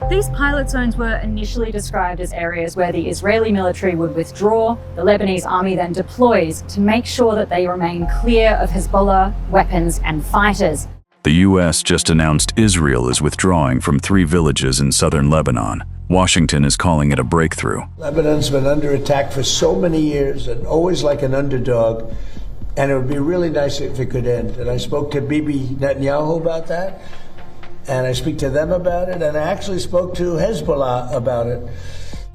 These pilot zones were initially described as areas where the Israeli military would withdraw, the Lebanese army then deploys to make sure that they remain clear of Hezbollah, weapons, and fighters. The U.S. just announced Israel is withdrawing from 3 villages in southern Lebanon. Washington is calling it a breakthrough. Lebanon's been under attack for so many years and always like an underdog, and it would be really nice if it could end. And I spoke to Bibi Netanyahu about that, and I speak to them about it, and I actually spoke to Hezbollah about it.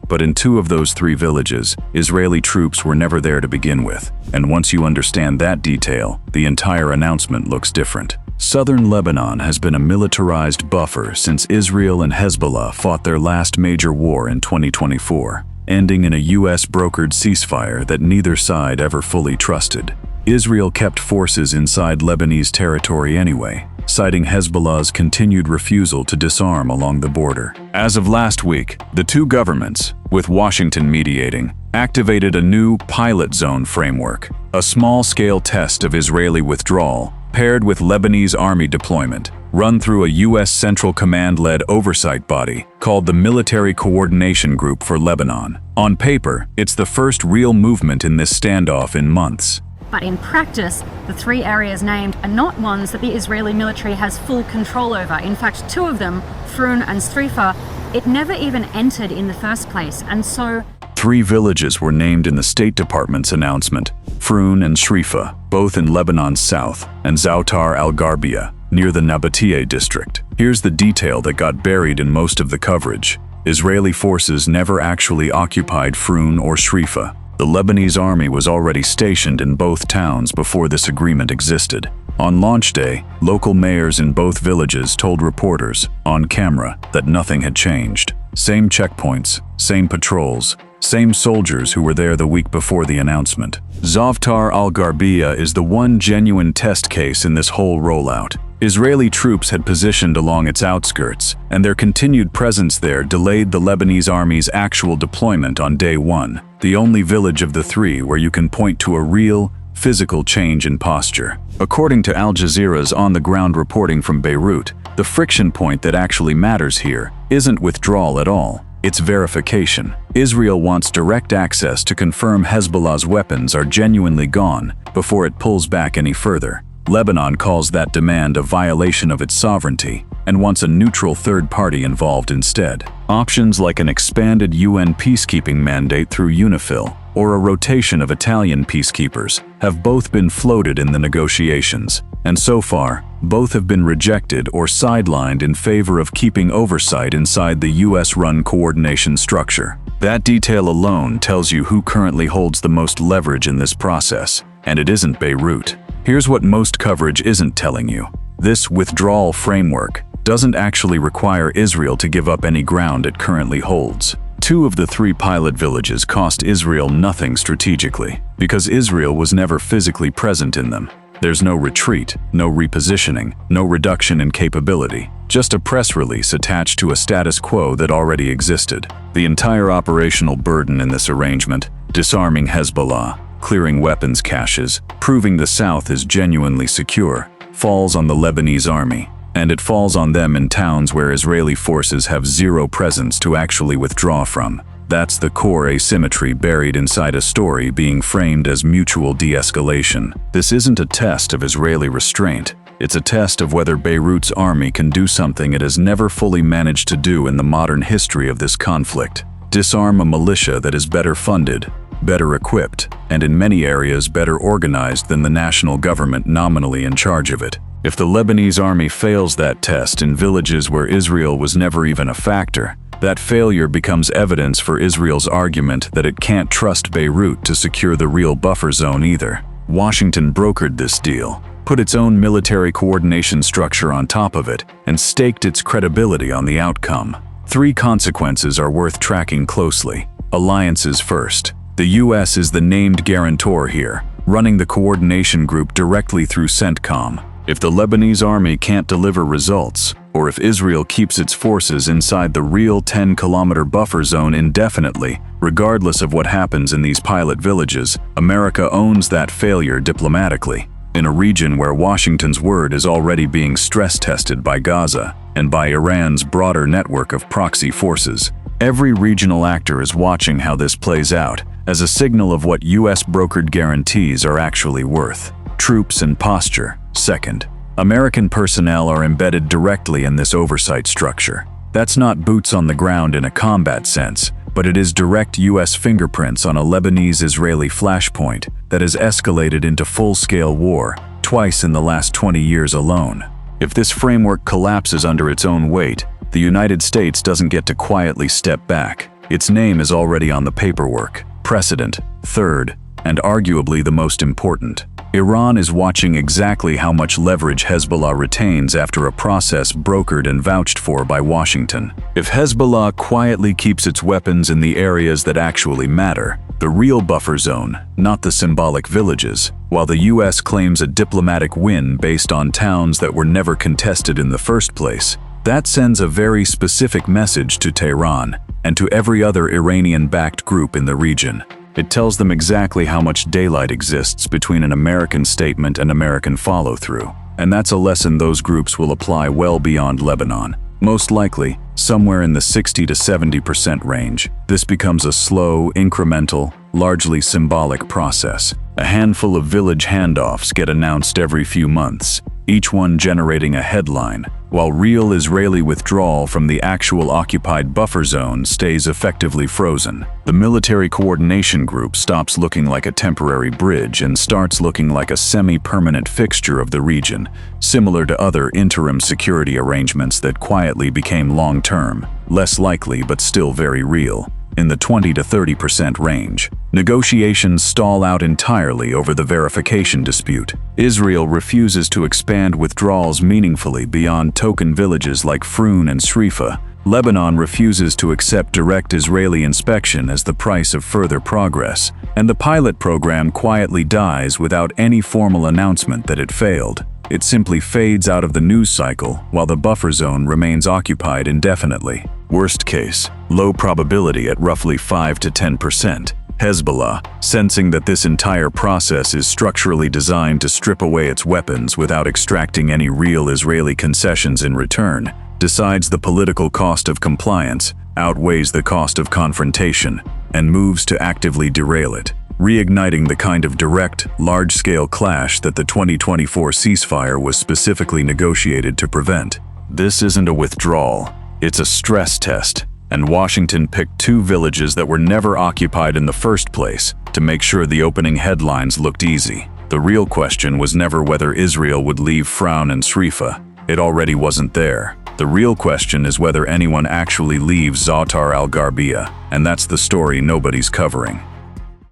But in 2 of those 3 villages, Israeli troops were never there to begin with. And once you understand that detail, the entire announcement looks different. Southern Lebanon has been a militarized buffer since Israel and Hezbollah fought their last major war in 2024, ending in a US-brokered ceasefire that neither side ever fully trusted. Israel kept forces inside Lebanese territory anyway, citing Hezbollah's continued refusal to disarm along the border. As of last week, the 2 governments, with Washington mediating, activated a new pilot zone framework, a small-scale test of Israeli withdrawal, paired with Lebanese army deployment, run through a U.S. Central Command-led oversight body called the Military Coordination Group for Lebanon. On paper, it's the first real movement in this standoff in months. But in practice, the 3 areas named are not ones that the Israeli military has full control over. In fact, 2 of them, Frun and Strifa, it never even entered in the first place, and so 3 villages were named in the State Department's announcement: Frun and Shrifa, both in Lebanon's south, and Zoutar al-Gharbia, near the Nabatea district. Here's the detail that got buried in most of the coverage. Israeli forces never actually occupied Frun or Shrifa. The Lebanese army was already stationed in both towns before this agreement existed. On launch day, local mayors in both villages told reporters, on camera, that nothing had changed. Same checkpoints, same patrols, same soldiers who were there the week before the announcement. Zoutar al-Gharbia is the one genuine test case in this whole rollout. Israeli troops had positioned along its outskirts, and their continued presence there delayed the Lebanese army's actual deployment on day 1, the only village of the 3 where you can point to a real, physical change in posture. According to Al Jazeera's on-the-ground reporting from Beirut, the friction point that actually matters here isn't withdrawal at all. It's verification. Israel wants direct access to confirm Hezbollah's weapons are genuinely gone before it pulls back any further. Lebanon calls that demand a violation of its sovereignty and wants a neutral third party involved instead. Options like an expanded UN peacekeeping mandate through UNIFIL or a rotation of Italian peacekeepers have both been floated in the negotiations, and so far, both have been rejected or sidelined in favor of keeping oversight inside the US-run coordination structure. That detail alone tells you who currently holds the most leverage in this process, and it isn't Beirut. Here's what most coverage isn't telling you. This withdrawal framework doesn't actually require Israel to give up any ground it currently holds. 2 of the 3 pilot villages cost Israel nothing strategically, because Israel was never physically present in them. There's no retreat, no repositioning, no reduction in capability, just a press release attached to a status quo that already existed. The entire operational burden in this arrangement, disarming Hezbollah, clearing weapons caches, proving the south is genuinely secure, falls on the Lebanese army. And it falls on them in towns where Israeli forces have zero presence to actually withdraw from. That's the core asymmetry buried inside a story being framed as mutual de-escalation. This isn't a test of Israeli restraint. It's a test of whether Beirut's army can do something it has never fully managed to do in the modern history of this conflict: disarm a militia that is better funded, better equipped, and in many areas better organized than the national government nominally in charge of it. If the Lebanese army fails that test in villages where Israel was never even a factor, that failure becomes evidence for Israel's argument that it can't trust Beirut to secure the real buffer zone either. Washington brokered this deal, put its own military coordination structure on top of it, and staked its credibility on the outcome. 3 consequences are worth tracking closely. Alliances first. The US is the named guarantor here, running the coordination group directly through CENTCOM. If the Lebanese army can't deliver results, or if Israel keeps its forces inside the real 10-kilometer buffer zone indefinitely, regardless of what happens in these pilot villages, America owns that failure diplomatically. in a region where Washington's word is already being stress-tested by Gaza and by Iran's broader network of proxy forces. Every regional actor is watching how this plays out as a signal of what US-brokered guarantees are actually worth. Troops and posture. Second, American personnel are embedded directly in this oversight structure. That's not boots on the ground in a combat sense, but it is direct US fingerprints on a Lebanese-Israeli flashpoint that has escalated into full-scale war twice in the last 20 years alone. If this framework collapses under its own weight, the United States doesn't get to quietly step back. Its name is already on the paperwork. Precedent. Third, and arguably the most important, Iran is watching exactly how much leverage Hezbollah retains after a process brokered and vouched for by Washington. If Hezbollah quietly keeps its weapons in the areas that actually matter, the real buffer zone, not the symbolic villages, while the US claims a diplomatic win based on towns that were never contested in the first place, that sends a very specific message to Tehran and to every other Iranian-backed group in the region. It tells them exactly how much daylight exists between an American statement and American follow-through. And that's a lesson those groups will apply well beyond Lebanon. Most likely, somewhere in the 60 to 70% range, this becomes a slow, incremental, largely symbolic process. A handful of village handoffs get announced every few months, each one generating a headline, while real Israeli withdrawal from the actual occupied buffer zone stays effectively frozen. The military coordination group stops looking like a temporary bridge and starts looking like a semi-permanent fixture of the region, similar to other interim security arrangements that quietly became long-term, less likely but still very real, in the 20 to 30% range. Negotiations stall out entirely over the verification dispute. Israel refuses to expand withdrawals meaningfully beyond token villages like Frun and Shrifa. Lebanon refuses to accept direct Israeli inspection as the price of further progress, and the pilot program quietly dies without any formal announcement that it failed. It simply fades out of the news cycle while the buffer zone remains occupied indefinitely. Worst case, low probability at roughly 5 to 10%. Hezbollah, sensing that this entire process is structurally designed to strip away its weapons without extracting any real Israeli concessions in return, decides the political cost of compliance outweighs the cost of confrontation and moves to actively derail it, reigniting the kind of direct, large-scale clash that the 2024 ceasefire was specifically negotiated to prevent. This isn't a withdrawal, it's a stress test, and Washington picked two villages that were never occupied in the first place to make sure the opening headlines looked easy. The real question was never whether Israel would leave Frun and Shrifa. It already wasn't there. The real question is whether anyone actually leaves Za'atar al-Gharbiyah, and that's the story nobody's covering.